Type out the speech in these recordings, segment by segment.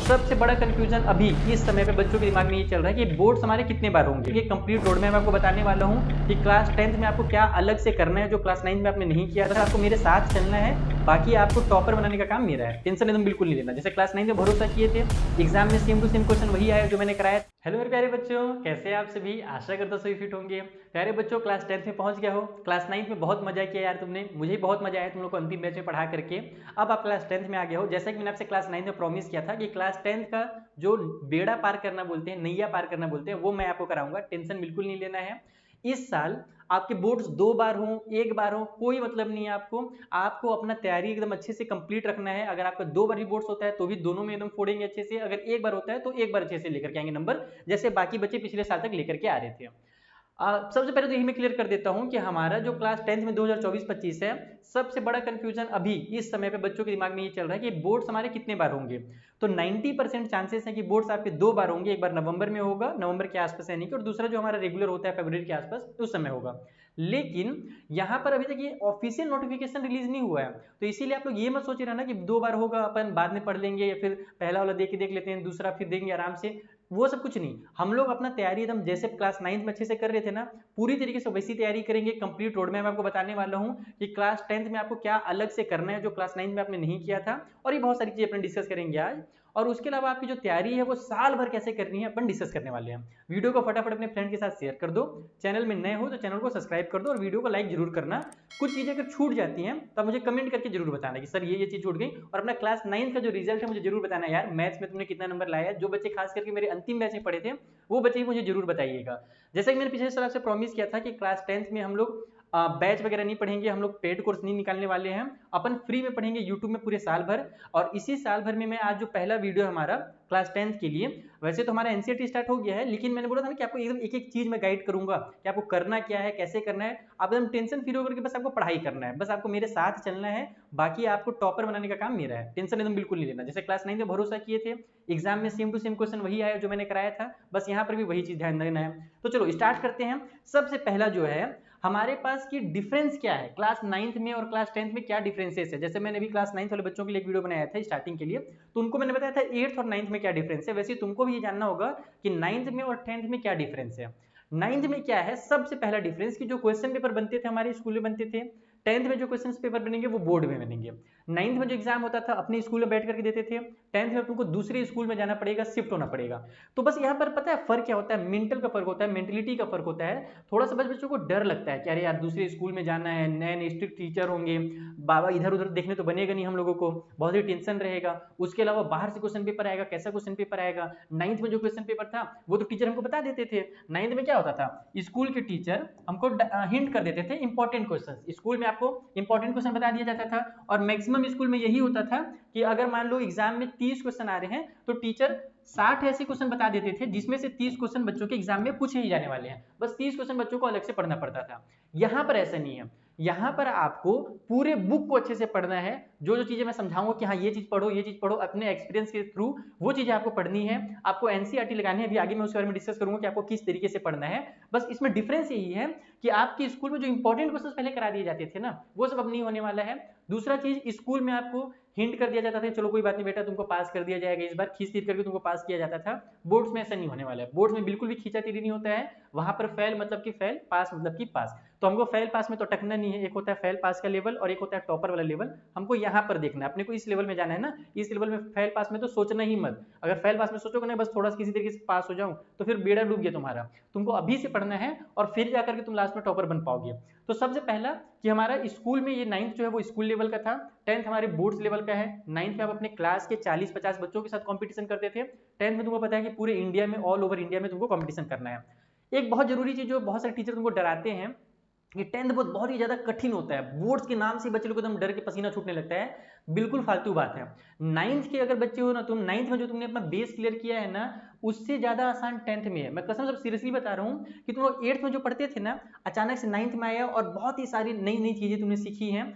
सबसे बड़ा कंफ्यूजन अभी इस समय पे बच्चों के दिमाग में ये चल रहा है कि बोर्ड्स हमारे कितने बार होंगे। ये कंप्लीट रोड मैप आपको बताने वाला हूँ कि क्लास 10th में आपको क्या अलग से करना है जो क्लास 9 में आपने नहीं किया था। आपको मेरे साथ चलना है, बाकी आपको टॉपर बनाने का काम मेरा है। टेंशन एकदम बिल्कुल नहीं लेना। जैसे क्लास 9 में भरोसा किए थे, एग्जाम में सेम टू सेम क्वेश्चन वही आया जो मैंने कराया। हेलो मेरे प्यारे बच्चों, कैसे आप सभी? आशा करता सभी फिट होंगे। प्यारे बच्चों, क्लास 10th में पहुंच गया हो। क्लास 9 में बहुत मजा किया यार तुमने, मुझे भी बहुत मजा आया तुम लोग को अंतिम बैच में पढ़ा करके। अब आप क्लास 10th में आ गए हो। जैसा कि मैंने आपसे क्लास 9 में प्रॉमिस किया था कि क्लास 10th का जो बेड़ा पार करना बोलते हैं, नैया पार करना बोलते हैं, वो मैं आपको कराऊंगा। टेंशन बिल्कुल नहीं लेना है। इस साल आपके बोर्ड्स 2 बार हो, 1 बार हो, कोई मतलब नहीं है। आपको अपना तैयारी एकदम अच्छे से कंप्लीट रखना है। अगर आपका 2 बार भी बोर्ड्स होता है तो भी दोनों में एकदम फोड़ेंगे अच्छे से। अगर 1 बार होता है तो 1 बार अच्छे से लेकर के आएंगे नंबर, जैसे बाकी बच्चे पिछले साल तक लेकर के आ रहे थे। सबसे पहले तो यही मैं क्लियर कर देता हूं कि हमारा जो क्लास 10th में 2024-25 है, सबसे बड़ा कंफ्यूजन अभी इस समय पे बच्चों के दिमाग में ये चल रहा है कि बोर्ड्स हमारे कितने बार होंगे। तो 90% चांसेस है कि बोर्ड्स आपके 2 बार होंगे। एक बार नवंबर में होगा, नवंबर के आसपास यानी कि, और दूसरा जो हमारा रेगुलर होता है फरवरी के आसपास, उस समय होगा। लेकिन यहाँ पर अभी तक ये ऑफिशियल नोटिफिकेशन रिलीज नहीं हुआ है, तो इसीलिए आप लोग ये मत सोच रहे ना कि 2 बार होगा, अपन बाद में पढ़ लेंगे या फिर पहला वाला देख लेते हैं, दूसरा फिर देंगे आराम से। वो सब कुछ नहीं। हम लोग अपना तैयारी एकदम जैसे क्लास 9th में अच्छे से कर रहे थे ना, पूरी तरीके से वैसी तैयारी करेंगे। कंप्लीट रोड मैप मैं आपको बताने वाला हूँ कि क्लास 10th में आपको क्या अलग से करना है जो क्लास 9 में आपने नहीं किया था, और ये बहुत सारी चीजें अपन डिस्कस करेंगे आज। और उसके अलावा आपकी जो तैयारी है वो साल भर कैसे करनी है अपन डिस्कस करने वाले हैं। वीडियो को फटाफट अपने फ्रेंड के साथ शेयर कर दो। चैनल में नए हो तो चैनल को सब्सक्राइब कर दो और वीडियो को लाइक जरूर करना। कुछ चीजें अगर छूट जाती हैं तो मुझे कमेंट करके जरूर बताना कि सर ये चीज छूट गई। और अपना क्लास 9 का जो रिजल्ट है मुझे जरूर बताना यार, मैथ्स में तुमने कितना नंबर लाया है। जो बच्चे खास करके मेरे अंतिम बैच में पढ़े थे वो बच्चे मुझे जरूर बताइएगा। जैसे कि मैंने पिछले साल आपसे प्रॉमिस किया था कि क्लास 10th में हम लोग बैच वगैरह नहीं पढ़ेंगे, हम लोग पेड कोर्स नहीं निकालने वाले हैं, अपन फ्री में पढ़ेंगे यूट्यूब में पूरे साल भर। और इसी साल भर में मैं आज जो पहला वीडियो हमारा क्लास 10th के लिए, वैसे तो हमारा एनसीईआरटी स्टार्ट हो गया है, लेकिन मैंने बोला था ना कि आपको एकदम एक एक चीज में गाइड करूंगा कि आपको करना क्या है, कैसे करना है। आप एकदम टेंशन फ्री होकर के बस आपको पढ़ाई करना है, बस आपको मेरे साथ चलना है। बाकी आपको टॉपर बनाने का काम मेरा है। टेंशन एकदम बिल्कुल नहीं लेना। जैसे क्लास 9 में भरोसा किए थे, एग्जाम में सेम टू सेम क्वेश्चन वही आया जो मैंने कराया था, बस यहाँ पर भी वही चीज ध्यान देना है। तो चलो स्टार्ट करते हैं। सबसे पहला जो है हमारे पास की डिफरेंस क्या है क्लास 9th में और क्लास 10th में, क्या डिफरेंसेस है। जैसे मैंने भी क्लास 9th वाले बच्चों के लिए एक वीडियो बनाया था स्टार्टिंग के लिए, तो उनको मैंने बताया था 8th और 9th में क्या डिफरेंस है। वैसे तुमको भी ये जानना होगा कि 9th में और 10th में क्या डिफरेंस है। 9th में क्या है, सबसे पहला डिफरेंस कि जो क्वेश्चन पेपर बनते थे हमारे स्कूल में बनते थे, 10th में जो क्वेश्चन पेपर बनेंगे वो बोर्ड में बनेंगे। 9th में जो एग्जाम होता था अपने स्कूल में बैठ करके देते थे, 10th में तुमको दूसरे स्कूल में जाना पड़ेगा, शिफ्ट होना पड़ेगा। तो बस यहाँ पर पता है फर्क क्या होता है, मेंटल का फर्क होता है, मेंटलिटी का फर्क होता है। थोड़ा सा बच्चों को डर लगता है कि अरे यार दूसरे स्कूल में जाना है, नए नए स्ट्रिक्ट टीचर होंगे, बाबा इधर उधर देखने तो बनेगा नहीं हम लोगों को, बहुत ही टेंशन रहेगा। उसके अलावा बाहर से क्वेश्चन पेपर आएगा, कैसा क्वेश्चन पेपर आएगा। 9th में जो क्वेश्चन पेपर था वो तो टीचर हमको बता देते थे। 9th में क्या होता था, स्कूल के टीचर हमको हिंट कर देते थे इंपॉर्टेंट क्वेश्चन। स्कूल में आपको इंपॉर्टेंट क्वेश्चन बता दिया जाता था, और मैक्सिमम स्कूल में यही होता था कि अगर मान लो एग्जाम में 30 क्वेश्चन आ रहे हैं तो टीचर 60 ऐसे क्वेश्चन बता देते थे जिसमें से 30 क्वेश्चन बच्चों के एग्जाम में पूछे ही जाने वाले हैं। बस 30 क्वेश्चन बच्चों को अलग से पढ़ना पड़ता था। यहाँ पर ऐसा नहीं है। यहाँ पर आपको पूरे बुक को अच्छे से पढ़ना है। जो जो चीजें मैं समझाऊंगा कि हाँ ये चीज पढ़ो, ये चीज पढ़ो, अपने एक्सपीरियंस के थ्रू वो चीजें आपको पढ़नी है। आपको एनसीईआरटी लगानी है, अभी आगे मैं उसके बारे में डिस्कस करूंगा कि आपको किस तरीके से पढ़ना है। बस इसमें डिफरेंस यही है कि आपके स्कूल में जो इंपॉर्टेंट क्वेश्चन पहले करा दिए जाते थे ना, वो सब अब नहीं होने वाला है। दूसरा चीज, स्कूल में आपको हिंट कर दिया जाता था, चलो कोई बात नहीं बेटा तुमको पास कर दिया जाएगा, इस बार खींच तीर करके तुमको पास किया जाता था। बोर्ड्स में ऐसा नहीं होने वाला है। बोर्ड्स में बिल्कुल भी खींचा तीरी नहीं होता है। वहां पर फेल मतलब कि फेल, पास मतलब कि पास। तो हमको फेल पास में तो अटकना नहीं है। एक होता है फेल पास का लेवल और एक होता है टॉपर वाला लेवल। हमको यहाँ पर देखना है, अपने को इस लेवल में जाना है ना। इस लेवल में फेल पास में तो सोचना ही मत। अगर फेल पास में सोचोगे ना बस थोड़ा सा किसी तरीके से पास हो जाऊं, तो फिर बेड़ा डूब गया तुम्हारा। तुमको अभी से पढ़ना है और फिर जाकर के तुम लास्ट में टॉपर बन पाओगे। तो सबसे पहला कि हमारा स्कूल में ये 9th जो है वो स्कूल लेवल का था, 10th हमारे बोर्ड्स लेवल का है। 9th में आप अपने क्लास के 40-50 बच्चों के साथ कंपटीशन करते थे। 10th में तुमको पता है कि पूरे इंडिया में, ऑल ओवर इंडिया में तुमको कंपटीशन करना है। एक बहुत जरूरी चीज जो बहुत सारे टीचर तुमको डराते हैं, ये 10th बहुत ही ज्यादा कठिन होता है। बोर्ड्स के नाम से बच्चे लोग एकदम डर के पसीना छूटने लगता है, बिल्कुल फालतू बात है। 9th के अगर बच्चे हो ना तुम, 9th में जो तुमने अपना बेस क्लियर किया है ना, उससे ज्यादा आसान 10th में है। मैं कसम से सीरियसली बता रहा हूँ कि तुम लोग 8th में जो पढ़ते थे ना, अचानक से 9th में आया और बहुत ही सारी नई नई चीजें तुमने सीखी हैं।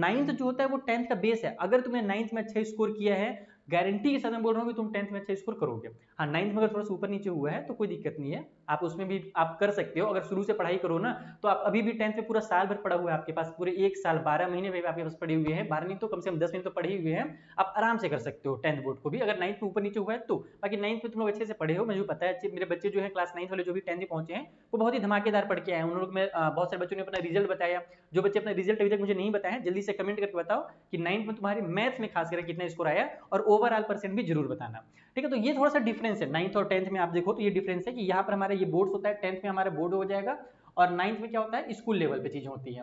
9th जो होता है वो 10th का बेस है। अगर तुमने 9th में अच्छा स्कोर किया है गारंटी के साथ मैं बोल रहा हूँ कि तुम 10th में अच्छा स्कोर करोगे। हाँ 9th में अगर थोड़ा सा ऊपर नीचे हुआ है तो कोई दिक्कत नहीं है, आप उसमें भी आप कर सकते हो। अगर शुरू से पढ़ाई करो ना तो आप अभी भी 10th में पूरा साल भर पढ़ा हुआ है आपके पास, पूरे 1 साल 12 महीने में आपके पास पढ़े हुए हैं, 12 नहीं तो कम से कम 10 महीने तो पढ़े हुए हैं, आप आराम से कर सकते हो 10th बोर्ड को भी, अगर 9th में ऊपर नीचे हुआ है तो। बाकी 9th में तुम लोग अच्छे से पढ़े हो, मुझे पता है मेरे बच्चे जो है क्लास 9th वाले जो भी 10th में पहुंचे हैं वो बहुत ही धमाकेदार पढ़ के आए हैं। उन लोग में बहुत सारे बच्चों ने अपना रिजल्ट बताया, जो बच्चे अपना रिजल्ट अभी तक मुझे नहीं बताया जल्दी से कमेंट करके बताओ कि 9th में तुम्हारे मैथ्स में खास करके कितना स्कोर आया, और ओवरऑल परसेंट भी जरूर बताना। ठीक है, तो ये थोड़ा सा डिफरेंस है 9th और 10th में, आप देखो तो ये डिफरेंस है कि यहाँ पर हमारा ये बोर्ड्स होता है, 10th में हमारा बोर्ड हो जाएगा और 9th में क्या होता है स्कूल लेवल पे चीजें होती है।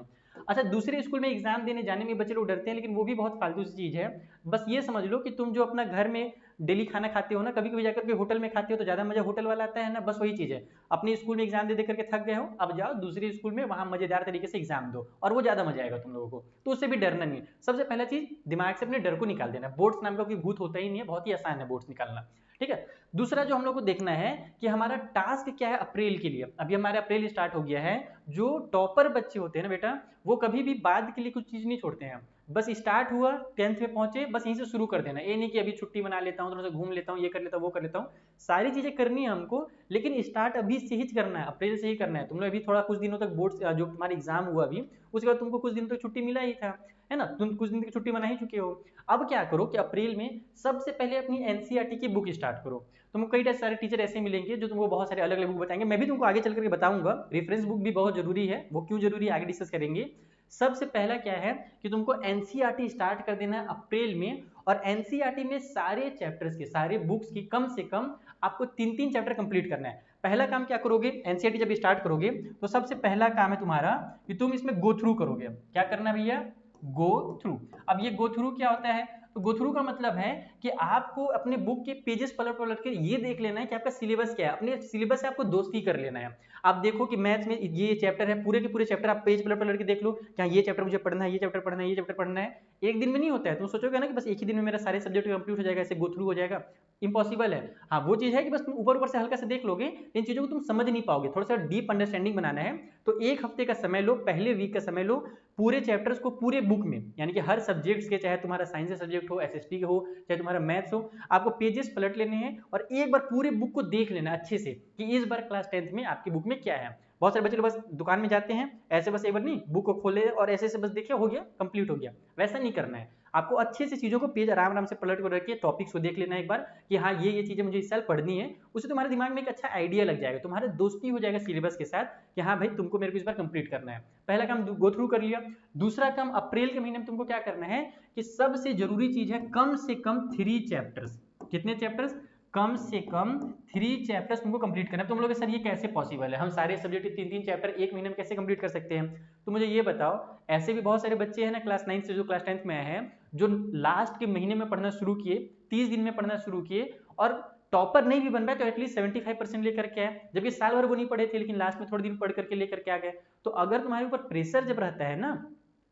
अच्छा, दूसरे स्कूल में एग्जाम देने जाने में बच्चे लोग डरते हैं, लेकिन वो भी बहुत फालतू सी चीज है। बस ये समझ लो कि तुम जो अपना घर में डेली खाना खाते हो ना, कभी कभी जाकर के होटल में खाते हो तो ज्यादा मजा होटल वाला आता है ना, बस वही चीज है। अपने स्कूल में एग्जाम दे दे करके थक गए हो, अब जाओ दूसरे स्कूल में, वहां मजेदार तरीके से एग्जाम दो और वो ज्यादा मजा आएगा तुम लोगों को, तो उससे भी डरना नहीं। सबसे पहला चीज दिमाग से अपने डर को निकाल देना, बोर्ड्स नाम का कोई भूत होता ही नहीं है, बहुत ही आसान है बोर्ड्स निकालना। ठीक है, दूसरा जो हम लोग को देखना है कि हमारा टास्क क्या है अप्रैल के लिए। अभी हमारा अप्रैल स्टार्ट हो गया है, जो टॉपर बच्चे होते हैं ना बेटा, वो कभी भी बाद के लिए कुछ चीज नहीं छोड़ते हैं, बस स्टार्ट हुआ 10th में पहुंचे बस यहीं से शुरू कर देना, ये नहीं कि अभी छुट्टी मना लेता हूँ, थोड़ा सा घूम लेता हूँ, ये कर लेता हूँ वो कर लेता हूँ, सारी चीजें करनी है हमको, लेकिन स्टार्ट अभी से ही करना है, अप्रैल से ही करना है। तुम लोग अभी थोड़ा कुछ दिनों तक बोर्ड जो तुम्हारा एग्जाम हुआ अभी, उसके बाद तुमको कुछ दिन तक छुट्टी मिला ही था, है ना, तुम कुछ दिन की छुट्टी मना ही चुके हो। अब क्या करो कि अप्रैल में सबसे पहले अपनी एनसीईआरटी की बुक स्टार्ट करो। तुमको कई सारे टीचर ऐसे मिलेंगे जो तुमको बहुत सारे अलग अलग बुक बताएंगे, मैं भी तुमको आगे चल करके बताऊंगा, रेफरेंस बुक भी बहुत जरूरी है, वो क्यों जरूरी है आगे डिस्कस करेंगे। सबसे पहला क्या है कि तुमको एनसीईआरटी स्टार्ट कर देना है अप्रैल में, और एनसीईआरटी में सारे चैप्टर्स के सारे बुक्स की कम से कम आपको 3-3 चैप्टर कंप्लीट करना है। पहला काम क्या करोगे, एनसीईआरटी जब स्टार्ट करोगे तो सबसे पहला काम है तुम्हारा कि तुम इसमें गो थ्रू करोगे। क्या करना भैया, गो थ्रू। अब ये गो थ्रू क्या होता है, तो गो थ्रू का मतलब है कि आपको अपने बुक के पेजेस पलट पलट के ये देख लेना है कि आपका सिलेबस क्या है, अपने सिलेबस से आपको दोस्ती कर लेना है। आप देखो कि मैथ्स में ये चैप्टर है, पूरे के पूरे चैप्टर आप पेज पलट पलट के देख लो, क्या ये चैप्टर मुझे पढ़ना है, ये चैप्टर पढ़ना है, ये चैप्टर पढ़ना है। एक दिन में नहीं होता है, तुम सोचोगे ना कि बस एक ही दिन में मेरा सारे सब्जेक्ट कंप्लीट हो जाएगा, ऐसे गो थ्रू हो जाएगा, इम्पॉसिबल है। हाँ वो चीज है कि बस तुम ऊपर ऊपर से हल्का से देख लोगे, इन चीजों को तुम समझ नहीं पाओगे, थोड़ा सा डीप अंडरस्टैंडिंग बनाना है तो 1 हफ्ते का समय लो, पहले वीक का समय लो, पूरे चैप्टर्स को पूरे बुक में, यानी कि हर सब्जेक्ट्स के, चाहे तुम्हारा साइंस का सब्जेक्ट हो, एसएसटी हो, चाहे तुम्हारा मैथ्स हो, आपको पेजेस पलट लेने हैं और एक बार पूरे बुक को देख लेना अच्छे से कि इस बार क्लास 10th में आपकी बुक में क्या है। बहुत सारे बच्चे लोग बस दुकान में जाते हैं ऐसे, बस एक बार नहीं बुक को खोले और ऐसे ऐसे बस देखे हो गया कंप्लीट हो गया, वैसा नहीं करना है। आपको अच्छे से चीजों को पेज आराम आराम से पलट कर रखिए, टॉपिक्स को देख लेना एक बार कि हाँ ये चीजें मुझे इस साल पढ़नी है, उससे तुम्हारे दिमाग में एक अच्छा आइडिया लग जाएगा, तुम्हारा दोस्ती हो जाएगा सिलेबस के साथ कि हाँ भाई तुमको मेरे को इस बार कंप्लीट करना है। पहला काम गो थ्रू कर लिया। दूसरा काम अप्रैल के महीने में तुमको क्या करना है कि सबसे जरूरी चीज है कम से कम 3 चैप्टर्स। कितने चैप्टर्स, कम से कम 3 चैप्टर्स तुमको कंप्लीट करना है। तुम लोग सर ये कैसे पॉसिबल है, हम सारे सब्जेक्ट के 3-3 चैप्टर एक महीने में कैसे कंप्लीट कर सकते हैं, तो मुझे ये बताओ। ऐसे भी बहुत सारे बच्चे हैं ना क्लास 9 से जो क्लास 10th में आए हैं, जो लास्ट के महीने में पढ़ना शुरू किए, 30 दिन में पढ़ना शुरू किए, और टॉपर नहीं भी बन पाए तो एटलीस्ट 75% लेकर के आए, जबकि साल भर वो नहीं पढ़े थे लेकिन लास्ट में थोड़े दिन पढ़ करके लेकर के आ गए। तो अगर तुम्हारे ऊपर प्रेशर जब रहता है ना,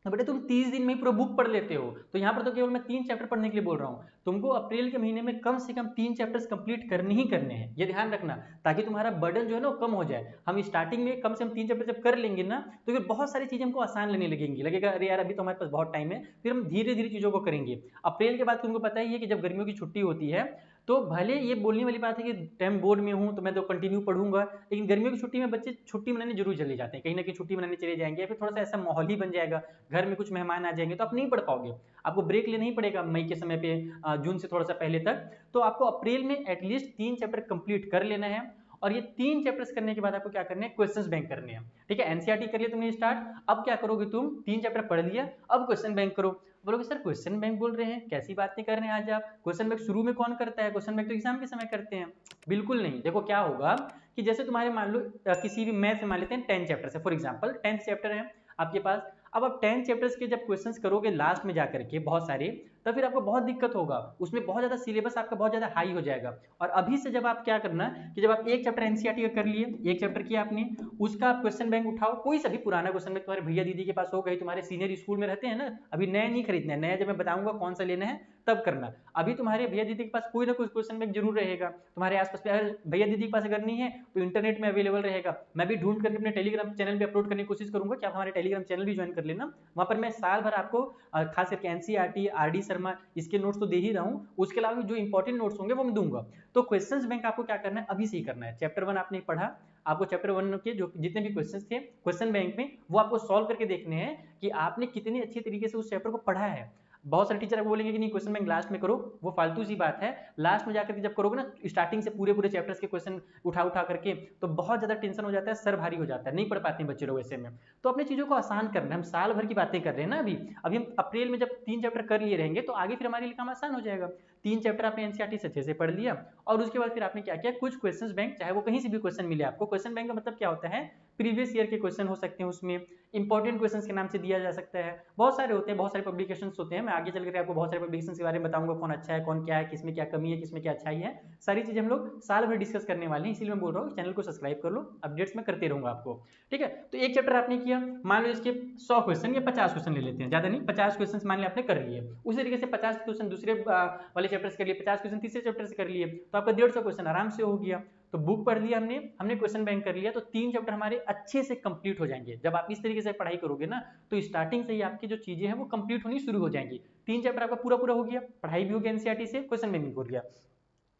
तो बेटे तुम 30 दिन में ही पूरा बुक पढ़ लेते हो, तो यहाँ पर तो केवल मैं 3 चैप्टर पढ़ने के लिए बोल रहा हूँ। तुमको अप्रैल के महीने में कम से कम 3 चैप्टर्स कंप्लीट करने ही करने हैं, ये ध्यान रखना, ताकि तुम्हारा बर्डन जो है ना वो कम हो जाए। हम स्टार्टिंग में कम से कम 3 चैप्टर जब कर लेंगे ना, तो फिर बहुत सारी चीजें हमको आसान लगने लगेंगी, लगेगा अरे यार अभी तो हमारे पास बहुत टाइम है, फिर हम धीरे धीरे चीजों को करेंगे। अप्रैल के बाद तुमको पता ही है कि जब गर्मियों की छुट्टी होती है, तो भले ये बोलने वाली बात है कि टाइम बोर्ड में हूं तो मैं तो कंटिन्यू पढ़ूंगा, लेकिन गर्मियों की छुट्टी में बच्चे छुट्टी मनाने जरूर चले जाते हैं, कहीं ना कहीं छुट्टी मनाने चले जाएंगे, फिर थोड़ा सा ऐसा माहौल ही बन जाएगा, घर में कुछ मेहमान आ जाएंगे तो आप नहीं पढ़ पाओगे। आपको ब्रेक लेना ही पड़ेगा मई के समय पे, जून से थोड़ा सा पहले तक। तो आपको अप्रैल में एटलीस्ट 3 चैप्टर कंप्लीट कर लेना है, और ये 3 चैप्टर्स करने के बाद आपको क्या करना है, क्वेश्चंस बैंक करने हैं। ठीक है, एनसीईआरटी कर लिया तुमने स्टार्ट, अब क्या करोगे तुम, 3 चैप्टर पढ़ लिया, अब क्वेश्चन बैंक करो। बोलोगे सर क्वेश्चन बैंक बोल रहे हैं, कैसी बातें कर रहे हैं आज आप, क्वेश्चन बैंक शुरू में कौन करता है, क्वेश्चन बैंक तो एग्जाम के समय करते हैं। बिल्कुल नहीं, देखो क्या होगा कि जैसे तुम्हारे मान लो किसी भी मैथ में मान लेते हैं 10 चैप्टर है, फॉर एग्जाम्पल 10th चैप्टर है आपके पास, अब आप 10 चैप्टर्स के जब क्वेश्चंस करोगे लास्ट में जाकर के बहुत सारे, तब फिर आपको बहुत दिक्कत होगा, उसमें बहुत ज्यादा सिलेबस आपका बहुत ज्यादा हाई हो जाएगा। और अभी से जब आप क्या करना कि जब आप एक चैप्टर एनसीईआरटी का कर लिए, एक चैप्टर किया आपने, उसका आप क्वेश्चन बैंक उठाओ, कोई सा भी पुराना क्वेश्चन बैंक तुम्हारे भैया दीदी के पास हो, कहीं तुम्हारे सीनियर स्कूल में रहते हैं ना, अभी नया नहीं खरीदना है, नया जब मैं बताऊंगा कौन सा लेना है तब करना। अभी तुम्हारे भैया दीदी के पास कोई ना कोई क्वेश्चन बैंक जरूर रहेगा तुम्हारे आसपास, भैया दीदी के पास अगर नहीं है तो इंटरनेट में अवेलेबल रहेगा। मैं भी ढूंढ करके अपने टेलीग्राम चैनल पे अपलोड करने की कोशिश करूंगा कि आप हमारे टेलीग्राम चैनल भी ज्वाइन कर लेना, वहां पर मैं साल भर आपको खास करके एनसीईआरटी, आरडी शर्मा इसके नोट्स तो दे ही रहा हूँ, उसके अलावा जो इंपॉर्टेंट नोट्स होंगे वो मैं दूंगा। तो क्वेश्चंस बैंक आपको क्या करना है, अभी से ही करना है। चैप्टर 1 आपने पढ़ा, आपको चैप्टर 1 के जो जितने भी क्वेश्चंस थे क्वेश्चन बैंक में, वो आपको सॉल्व करके देखने हैं कि आपने कितने अच्छे तरीके से उस चैप्टर को पढ़ा है। बहुत सारे टीचर आपको बोलेंगे कि नहीं क्वेश्चन बैंक लास्ट में करो, वो फालतू सी बात है। लास्ट में जाकर के जब करोगे ना, स्टार्टिंग से पूरे चैप्टर्स के क्वेश्चन उठा करके, तो बहुत ज्यादा टेंशन हो जाता है, सर भारी हो जाता है, नहीं पढ़ पाते हैं बच्चे लोग ऐसे में। तो अपनी चीजों को आसान करना है। हम साल भर की बातें कर रहे हैं ना, अभी हम अप्रैल में जब 3 चैप्टर कर लिए रहेंगे तो आगे फिर हमारे लिए काम आसान हो जाएगा। 3 चैप्टर आपने एनसीईआरटी से अच्छे से पढ़ लिया, और उसके बाद फिर आपने क्या किया, कुछ क्वेश्चन बैंक, चाहे वो कहीं से भी क्वेश्चन मिले आपको। क्वेश्चन बैंक का मतलब क्या होता है, प्रीवियस ईयर के क्वेश्चन हो सकते हैं, उसमें इंपॉर्टेंट क्वेश्चंस के नाम से दिया जा सकता है। बहुत सारे होते हैं, बहुत सारे पब्लिकेशंस होते हैं। मैं आगे चल कर आपको बहुत सारे पब्लिकेशंस के बारे में बताऊंगा, कौन अच्छा है, कौन क्या है, किसमें क्या कमी है, किसमें क्या अच्छाई है। सारी चीजें हम लोग साल भर डिस्कस करने वाले हैं, इसीलिए मैं बोल रहा हूँ चैनल को सब्सक्राइब कर लो, अपडेट्स में करते रहूंगा आपको। ठीक है, तो एक चैप्टर आपने किया, मान लो इसके 100 क्वेश्चन या 50 क्वेश्चन ले लेते हैं, ज्यादा नहीं, 50 क्वेश्चन मान लिया आपने कर लिए। उसी तरीके से 50 क्वेश्चन दूसरे वाले चैप्टर से कर लिए, 50 क्वेश्चन तीसरे चैप्टर से कर लिए, तो आपका 150 क्वेश्चन आराम से हो गया। तो बुक पढ़ लिया हमने क्वेश्चन बैंक कर लिया, तो 3 चैप्टर हमारे अच्छे से कंप्लीट हो जाएंगे। जब आप इस तरीके से पढ़ाई करोगे ना, तो स्टार्टिंग से ही आपकी जो चीजें हैं वो कंप्लीट होनी शुरू हो जाएंगी। 3 चैप्टर आपका पूरा हो गया, पढ़ाई भी हो गया एनसीईआरटी से, क्वेश्चन बैंक भी हो गया।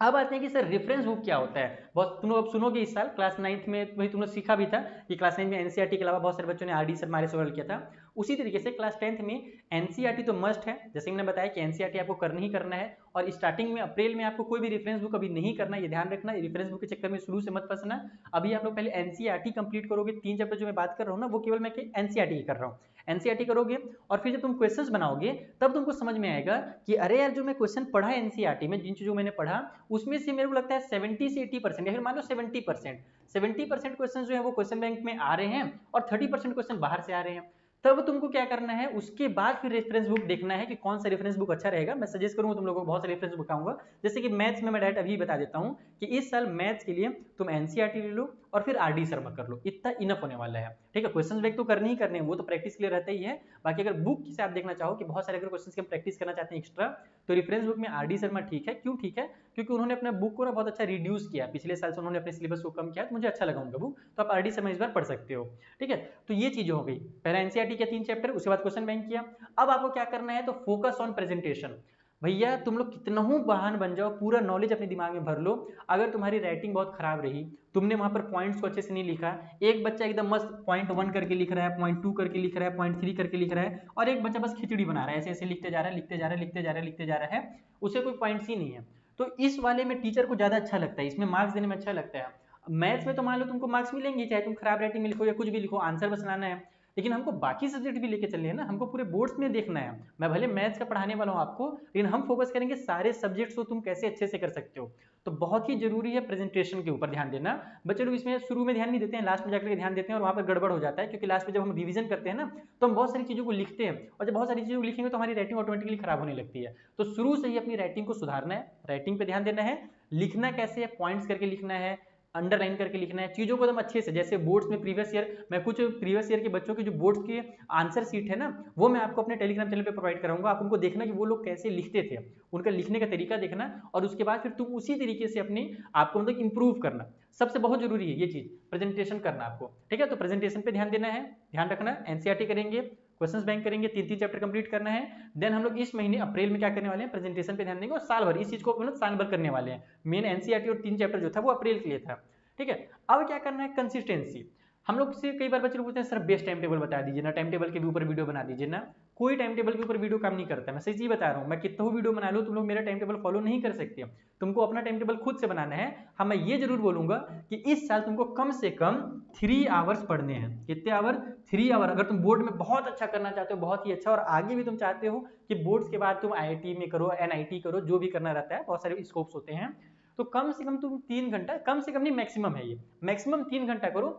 अब आते हैं कि सर रेफरेंस बुक क्या होता है। बहुत तुम लोग अब सुनोगे इस साल क्लास 9th में, वही तुम लोग सीखा भी था कि क्लास 9 में एनसीईआरटी के अलावा बहुत सारे बच्चों ने आरडी शर्मा से सवाल किया था। उसी तरीके से क्लास 10th में एनसीईआरटी तो मस्ट है, जैसे मैंने बताया कि एनसीईआरटी आपको करना ही करना है। और स्टार्टिंग में अप्रैल में आपको कोई भी रेफरेंस बुक अभी नहीं करना, ये ध्यान रखना, रेफरेंस बुक के चक्कर में शुरू से मत फंसना। अभी आप लोग पहले एनसीईआरटी कंप्लीट करोगे। 3 चैप्टर जो मैं बात कर रहा हूँ ना, वो केवल मैं एनसीईआरटी की कर रहा हूँ। एनसीईआरटी करोगे और फिर जब तुम क्वेश्चंस बनाओगे तब तुमको समझ में आएगा कि अरे यार, जो मैं क्वेश्चन पढ़ा एनसीईआरटी में, जिन चीजों मैंने पढ़ा, उसमें से मेरे को लगता है 70 से 80% या फिर मान लो 70% क्वेश्चन जो है वो क्वेश्चन बैंक में आ रहे हैं और 30% क्वेश्चन बाहर से आ रहे हैं। तब तुमको क्या करना है, उसके बाद फिर रेफरेंस बुक देखना है कि कौन सा रेफरेंस बुक अच्छा रहेगा। मैं सजेस्ट करूंगा तुम लोगों को, बहुत सारे रेफरेंस बुक आऊंगा। जैसे कि मैथ्स में मैं डायरेक्ट अभी बता देता हूं कि इस साल मैथ्स के लिए तुम एनसीईआरटी ले लो और फिर आरडी शर्मा कर लो, इतना इनफ होने वाला है। ठीक है, क्वेश्चन बैंक तो करने ही करने हैं, वो तो प्रैक्टिस के लिए रहता ही है। बाकी अगर बुक से आप देखना चाहो कि बहुत सारे अगर क्वेश्चन की हम प्रैक्टिस करना चाहते हैं एक्स्ट्रा, तो रेफरेंस बुक में आरडी शर्मा ठीक है। क्यों ठीक है? क्योंकि उन्होंने अपना बुक को ना बहुत अच्छा रिड्यूस किया, पिछले साल से उन्होंने अपने सिलेबस को कम किया, तो मुझे अच्छा लगा उनका बुक, तो आप आरडी शर्मा इस बार पढ़ सकते हो। ठीक है, तो ये चीजें हो गई, पहला एनसीईआरटी के 3 चैप्टर, उसके बाद क्वेश्चन बैंक किया। अब आपको क्या करना है, तो फोकस ऑन प्रेजेंटेशन। भैया तुम लोग कितना ही बहान बन जाओ, पूरा नॉलेज अपने दिमाग में भर लो, अगर तुम्हारी राइटिंग बहुत खराब रही, तुमने वहां पर पॉइंट्स को अच्छे से नहीं लिखा, एक बच्चा एकदम मस्त पॉइंट 1 करके लिख रहा है, पॉइंट 2 करके लिख रहा है, पॉइंट 3 करके लिख रहा है, और एक बच्चा बस खिचड़ी बना रहा है, ऐसे ऐसे लिखते जा रहा है, लिखते जा रहा है, लिखते जा रहा है, लिखते जा रहा है, उसे कोई पॉइंट्स ही नहीं है। तो इस वाले में टीचर को ज्यादा अच्छा लगता है, इसमें मार्क्स देने में अच्छा लगता है। मैथ्स में तो मान लो तुमको मार्क्स मिलेंगे, चाहे तुम खराब राइटिंग में लिखो या कुछ भी लिखो, आंसर बस लाना है। लेकिन हमको बाकी सब्जेक्ट भी लेके चलने हैं ना, हमको पूरे बोर्ड्स में देखना है। मैं भले मैथ्स का पढ़ाने वाला हूँ आपको, लेकिन हम फोकस करेंगे सारे सब्जेक्ट्स को तुम कैसे अच्छे से कर सकते हो। तो बहुत ही जरूरी है प्रेजेंटेशन के ऊपर ध्यान देना। बच्चे लोग इसमें शुरू में ध्यान नहीं देते हैं, लास्ट में जाकर ध्यान देते हैं और वहां पर गड़बड़ हो जाता है, क्योंकि लास्ट में जब हम रिवीजन करते हैं ना, तो हम बहुत सारी चीजों को लिखते हैं, और जब बहुत सारी चीजों को लिखेंगे तो हमारी राइटिंग ऑटोमेटिकली खराब होने लगती है। तो शुरू से ही अपनी राइटिंग को सुधारना है, राइटिंग पे ध्यान देना है, लिखना कैसे है, पॉइंट्स करके लिखना है, अंडरलाइन करके लिखना है, चीजों को एकदम अच्छे से। जैसे बोर्ड्स में प्रीवियस ईयर, मैं कुछ प्रीवियस ईयर के बच्चों के जो बोर्ड्स के आंसर सीट है ना, वो मैं आपको अपने टेलीग्राम चैनल पे प्रोवाइड कराऊंगा। आप उनको देखना कि वो लोग कैसे लिखते थे, उनका लिखने का तरीका देखना, और उसके बाद फिर तुम उसी तरीके से अपने आपको मतलब इंप्रूव करना। सबसे बहुत जरूरी है ये चीज, प्रेजेंटेशन करना आपको। ठीक है, तो प्रेजेंटेशन पे ध्यान देना है, ध्यान रखना। एनसीईआरटी करेंगे, क्वेश्चंस बैंक करेंगे, 3 चैप्टर कंप्लीट करना है। देन हम लोग इस महीने अप्रैल में क्या करने वाले हैं, प्रेजेंटेशन पे ध्यान देंगे, और साल भर इस चीज को मतलब साल भर करने वाले हैं। मेन एनसीईआरटी और 3 चैप्टर जो था वो अप्रैल के लिए था। ठीक है, अब क्या करना है, कंसिस्टेंसी। हम लोग से कई बार बच्चे लोग पूछते हैं सर बेस्ट टाइम टेबल बता दीजिए ना, टाइम टेबल के ऊपर वीडियो बना दीजिए ना। कोई टाइम टेबल के ऊपर वीडियो काम नहीं करता है, मैं सही चीज बता रहा हूँ। मैं कितना वीडियो बना लूँ, तुम लोग मेरा टाइम टेबल फॉलो नहीं कर सकते, तुमको अपना टाइम टेबल खुद से बनाना है। हाँ, मैं ये जरूर बोलूंगा कि इस साल तुमको कम से कम 3 आवर्स पढ़ने हैं। कितने आवर? 3 आवर। अगर तुम बोर्ड में बहुत अच्छा करना चाहते हो, बहुत ही अच्छा, और आगे भी तुम चाहते हो कि बोर्ड्स के बाद तुम आईआईटी में करो, एनआईटी करो, जो भी करना रहता है, बहुत सारे स्कोप्स होते हैं, तो कम से कम तुम 3 घंटा, कम से कम नहीं मैक्सिमम है ये, मैक्सिमम 3 घंटा करो।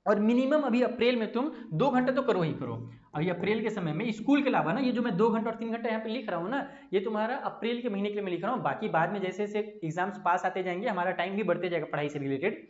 और मिनिमम अभी अप्रैल में तुम 2 घंटे तो करो ही करो। अभी अप्रैल के समय में स्कूल के अलावा ना, ये जो मैं 2 घंटे और 3 घंटे यहाँ पे लिख रहा हूँ ना, ये तुम्हारा अप्रैल के महीने के लिए मैं लिख रहा हूँ। बाकी बाद में जैसे जैसे एग्जाम्स पास आते जाएंगे, हमारा टाइम भी बढ़ते जाएगा पढ़ाई से रिलेटेड।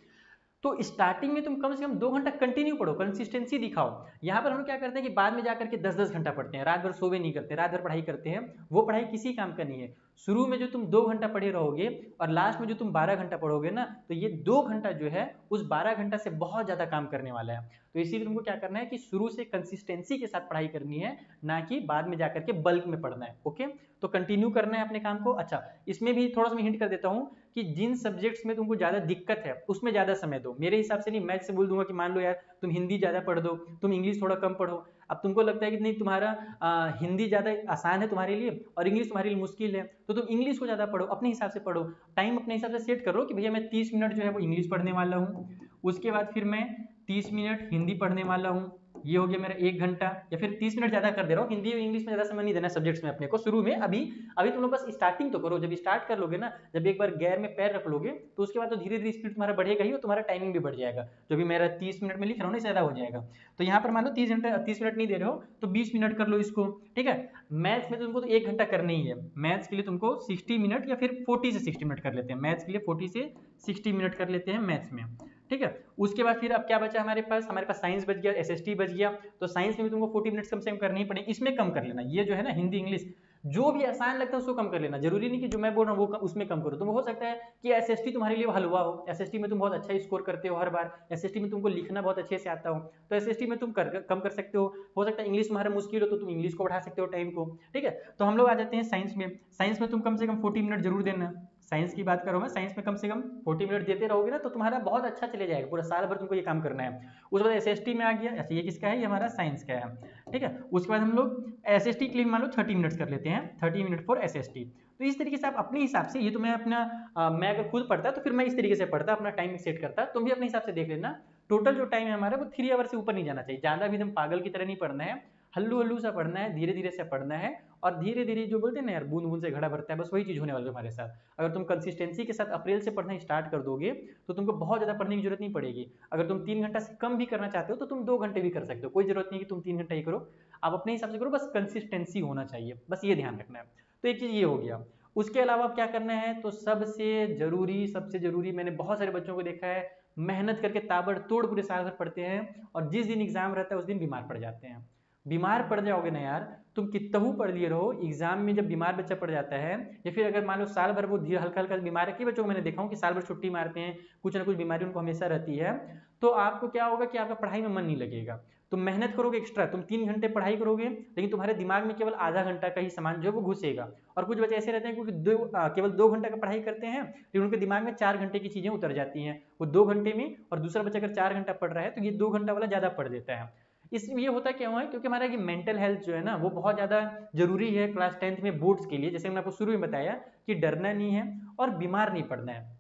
तो स्टार्टिंग में तुम कम से कम 2 घंटा कंटिन्यू पढ़ो, कंसिस्टेंसी दिखाओ। यहाँ पर हम लोग क्या करते हैं कि बाद में जाकर के 10-10 घंटा पढ़ते हैं, रात भर सोवे नहीं करते, रात भर पढ़ाई करते हैं, वो पढ़ाई किसी काम का नहीं है। शुरू में जो तुम 2 घंटा पढ़े रहोगे और लास्ट में जो तुम 12 घंटा पढ़ोगे ना, तो ये 2 घंटा जो है उस 12 घंटा से बहुत ज़्यादा काम करने वाला है। तो इसीलिए तुमको क्या करना है कि शुरू से कंसिस्टेंसी के साथ पढ़ाई करनी है, ना कि बाद में जाकर के बल्क में पढ़ना है। ओके, तो कंटिन्यू करना है अपने काम को। अच्छा, इसमें भी थोड़ा सा मैं हिंट कर देता हूँ कि जिन सब्जेक्ट्स में तुमको ज़्यादा दिक्कत है उसमें ज़्यादा समय दो। मेरे हिसाब से नहीं, मैं से बोल दूंगा कि मान लो यार तुम हिंदी ज़्यादा पढ़ दो, तुम इंग्लिश थोड़ा कम पढ़ो। अब तुमको लगता है कि नहीं तुम्हारा हिंदी ज़्यादा आसान है तुम्हारे लिए और इंग्लिश तुम्हारे लिए मुश्किल है, तो तुम इंग्लिश को ज़्यादा पढ़ो, अपने हिसाब से पढ़ो। टाइम अपने हिसाब से सेट करो कि भैया मैं 30 मिनट जो है वो इंग्लिश पढ़ने वाला हूँ, उसके बाद फिर मैं 30 मिनट हिंदी पढ़ने वाला हूँ, ये हो गया मेरा 1 घंटा। या फिर 30 मिनट ज़्यादा कर दे रहा हूँ, हिंदी और इंग्लिश में ज़्यादा समय नहीं देना सब्जेक्ट्स में अपने को शुरू में। अभी तुम लोग बस स्टार्टिंग तो करो। जब स्टार्ट कर लोगे ना, जब एक बार गैर में पैर रख लोगे, तो उसके बाद तो धीरे धीरे स्पीड तुम्हारा बढ़ेगा ही और तुम्हारा टाइमिंग भी बढ़ जाएगा। जो भी मेरा 30 मिनट में लिख रहा हूँ ना, ज़्यादा हो जाएगा। तो यहाँ पर मान लो 30 मिनट नहीं दे रहे हो तो 20 मिनट कर लो इसको, ठीक है। मैथ्स में तुमको तो 1 घंटा करना ही है। मैथ्स के लिए तुमको 60 मिनट या फिर 40 से 60 मिनट कर लेते हैं। मैथ्स के लिए 40 से 60 मिनट कर लेते हैं मैथ्स में, ठीक है। उसके बाद फिर अब क्या बचा हमारे पास साइंस बच गया, एसएसटी बच गया। तो साइंस में भी तुमको 40 मिनट्स कम से कम करनी ही पड़ेगी। इसमें कम कर लेना, ये जो है ना हिंदी इंग्लिश जो भी आसान लगता है उसको कम कर लेना। जरूरी नहीं कि जो मैं बोल रहा हूँ वो उसमें कम करो। तुम हो सकता है कि एसएसटी तुम्हारे लिए हलवा हो, एसएसटी में तुम बहुत अच्छा स्कोर करते हो हर बार, एसएसटी में तुमको लिखना बहुत अच्छे से आता हो, तो एसएसटी में तुम कम कर सकते हो सकता है इंग्लिश तुम्हारा मुश्किल हो तो तुम इंग्लिश को बढ़ा सकते हो टाइम को, ठीक है। तो हम लोग आ जाते हैं साइंस में। साइंस में तुम कम से कम 40 मिनट जरूर देना। साइंस की बात करो, मैं साइंस में कम से कम 40 मिनट देते रहोगे ना तो तुम्हारा बहुत अच्छा चले जाएगा, पूरा साल भर तुमको ये काम करना है। उसके बाद एसएसटी में आ गया, ऐसे ये किसका है, ये हमारा साइंस का है, ठीक है। उसके बाद हम लोग एसएसटी के लिए मान लो 30 मिनट्स कर लेते हैं, 30 मिनट फॉर एसएसटी। तो इस तरीके से आप अपने हिसाब से, ये तो मैं अपना मैं अगर खुद पढ़ता तो फिर मैं इस तरीके से पढ़ता, अपना टाइम सेट करता। तुम भी अपने हिसाब से देख लेना। टोटल जो टाइम है हमारा वो 3 आवर से ऊपर नहीं जाना चाहिए। ज़्यादा भी एकदम पागल की तरह नहीं पढ़ना है, हल्लू हल्लू सा पढ़ना है, धीरे धीरे से पढ़ना है। और धीरे धीरे जो बोलते हैं ना यार, बूंद बूंद से घड़ा भरता है, बस वही चीज़ होने वाली है हमारे साथ। अगर तुम कंसिस्टेंसी के साथ अप्रैल से पढ़ना स्टार्ट कर दोगे तो तुमको बहुत ज़्यादा पढ़ने की जरूरत नहीं पड़ेगी। अगर तुम 3 घंटा से कम भी करना चाहते हो तो तुम 2 घंटे भी कर सकते हो, कोई जरूरत नहीं कि तुम 3 घंटा ही करो। आप अपने हिसाब से करो, बस कंसिस्टेंसी होना चाहिए, बस ये ध्यान रखना है। तो एक चीज़ ये हो गया। उसके अलावा क्या करना है, तो सबसे जरूरी मैंने बहुत सारे बच्चों को देखा है, मेहनत करके ताबड़तोड़ पूरे साल भर पढ़ते हैं और जिस दिन एग्जाम रहता है उस दिन बीमार पड़ जाते हैं। बीमार पड़ जाओगे ना यार, तुम कितहू पढ़ लिए रहो, एग्जाम में जब बीमार बच्चा पड़ जाता है, या फिर अगर मान लो साल भर वो धीरे हल्का हल्का बीमार है, कई बच्चों को मैंने देखा हूँ कि साल भर छुट्टी मारते हैं, कुछ ना कुछ बीमारी उनको हमेशा रहती है, तो आपको क्या होगा कि आपका पढ़ाई में मन नहीं लगेगा। तुम मेहनत करोगे एक्स्ट्रा, तुम 3 घंटे पढ़ाई करोगे, लेकिन तुम्हारे दिमाग में केवल आधा घंटा का ही सामान जो है वो घुसेगा। और कुछ बच्चे ऐसे रहते हैं क्योंकि केवल 2 घंटा का पढ़ाई करते हैं, लेकिन उनके दिमाग में 4 घंटे की चीजें उतर जाती हैं वो 2 घंटे में। और दूसरा बच्चा अगर 4 घंटा पढ़ रहा है तो ये 2 घंटा वाला ज्यादा पढ़ देता है। इसलिए होता क्या हुआ है, क्योंकि हमारा ये मेंटल हेल्थ जो है ना वो बहुत ज्यादा जरूरी है क्लास 10th में बोर्ड्स के लिए। जैसे मैंने आपको शुरू में बताया कि डरना नहीं है और बीमार नहीं पड़ना है।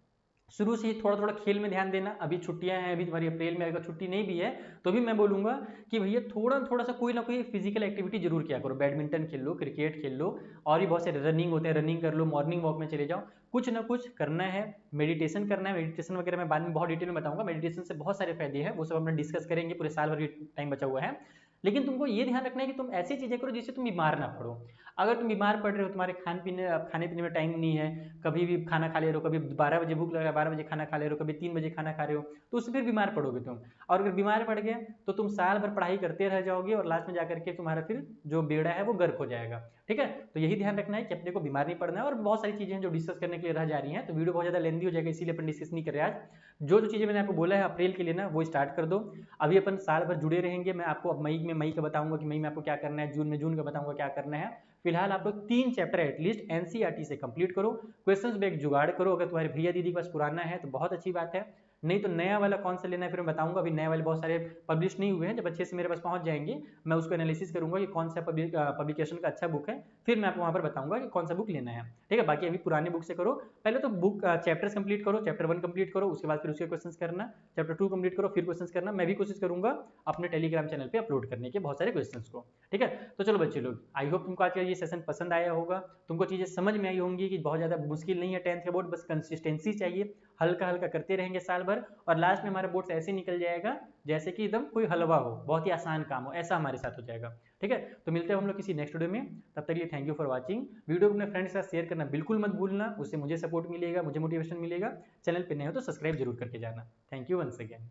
शुरू से ही थोड़ा थोड़ा खेल में ध्यान देना। अभी छुट्टियां हैं, अभी तुम्हारी अप्रैल में, अगर छुट्टी नहीं भी है तो भी मैं बोलूंगा कि भैया थोड़ा थोड़ा सा कोई ना कोई फिजिकल एक्टिविटी जरूर किया करो। बैडमिंटन खेल लो, क्रिकेट खेल लो, और भी बहुत से रनिंग होते हैं, रनिंग कर लो, मॉर्निंग वॉक में चले जाओ, कुछ ना कुछ करना है। मेडिटेशन करना है, मेडिटेशन वगैरह मैं बाद में बहुत डिटेल में बताऊंगा। मेडिटेशन से बहुत सारे फायदे हैं, वो सब हम डिस्कस करेंगे, पूरे साल भर टाइम बचा हुआ है। लेकिन तुमको ये ध्यान रखना है कि तुम ऐसी चीजें करो जिससे तुम बीमार ना पड़ो। अगर तुम बीमार पड़ रहे हो, तुम्हारे खाने पीने में टाइम नहीं है, कभी भी खाना खा ले रहे हो, कभी 12 बजे भूख लगा 12 बजे खाना खा ले रहे हो, कभी 3 बजे खाना खा रहे हो, तो उससे फिर बीमार पड़ोगे तुम। और अगर बीमार पड़ गए तो तुम साल भर पढ़ाई करते रह जाओगे और लास्ट में जाकर के तुम्हारा फिर जो बेड़ा है वो गर्क हो जाएगा, ठीक है। तो यही ध्यान रखना है कि अपने को बीमार नहीं पड़ना है। और बहुत सारी चीजें हैं जो डिस्कस करने के लिए रह जा रही हैं, तो वीडियो बहुत ज्यादा लेंदी हो जाएगा, इसीलिए अपन डिस्कस नहीं कर रहे आज। जो चीजें मैंने आपको बोला है अप्रैल के लिए ना, वो स्टार्ट कर दो। अभी अपन साल भर जुड़े रहेंगे। मैं आपको अब मई का बताऊंगा कि मई में आपको क्या करना है, जून का बताऊंगा क्या करना है। फिलहाल आप लोग 3 चैप्टर एटलीस्ट एनसीईआरटी से कंप्लीट करो, क्वेश्चंस बैंक जुगाड़ करो। अगर तुम्हारे भैया दीदी के पास पुराना है तो बहुत अच्छी बात है, नहीं तो नया वाला कौन सा लेना है फिर मैं बताऊंगा। अभी नए वाले बहुत सारे पब्लिश नहीं हुए हैं, जब अच्छे से मेरे पास पहुंच जाएंगे मैं उसको एनालिसिस करूंगा कि कौन सा पब्लिकेशन का अच्छा बुक है, फिर मैं आपको वहां पर बताऊंगा कि कौन सा बुक लेना है, ठीक है। बाकी अभी पुराने बुक से करो। पहले तो बुक चैप्टर्स कंप्लीट करो, चैप्टर 1 कंप्लीट करो, उसके बाद फिर उसके क्वेश्चंस करना, चैप्टर 2 कंप्लीट करो, फिर क्वेश्चंस करना। मैं भी कोशिश करूंगा अपने टेलीग्राम चैनल पे अपलोड करने के बहुत सारे क्वेश्चंस को, ठीक है। तो चलो बच्चे लोग, आई होप तुमको आज का ये सेशन पसंद आया होगा, तुमको चीजें समझ में आई होंगी कि बहुत ज्यादा मुश्किल नहीं है 10th का बोर्ड, बस कंसिस्टेंसी चाहिए, हल्का हल्का करते रहेंगे साल भर, और लास्ट में हमारा बोर्ड ऐसे निकल जाएगा जैसे कि एकदम कोई हलवा हो, बहुत ही आसान काम हो, ऐसा हमारे साथ हो जाएगा, ठीक है। तो मिलते हैं हम लोग किसी नेक्स्ट वीडियो में, तब तक के लिए thank you for watching. Video को अपने फ्रेंड्स के साथ शेयर करना बिल्कुल मत भूलना, उससे मुझे सपोर्ट मिलेगा, मुझे मोटिवेशन मिलेगा। चैनल पे नए हो तो सब्सक्राइब जरूर करके जाना। Thank you once again.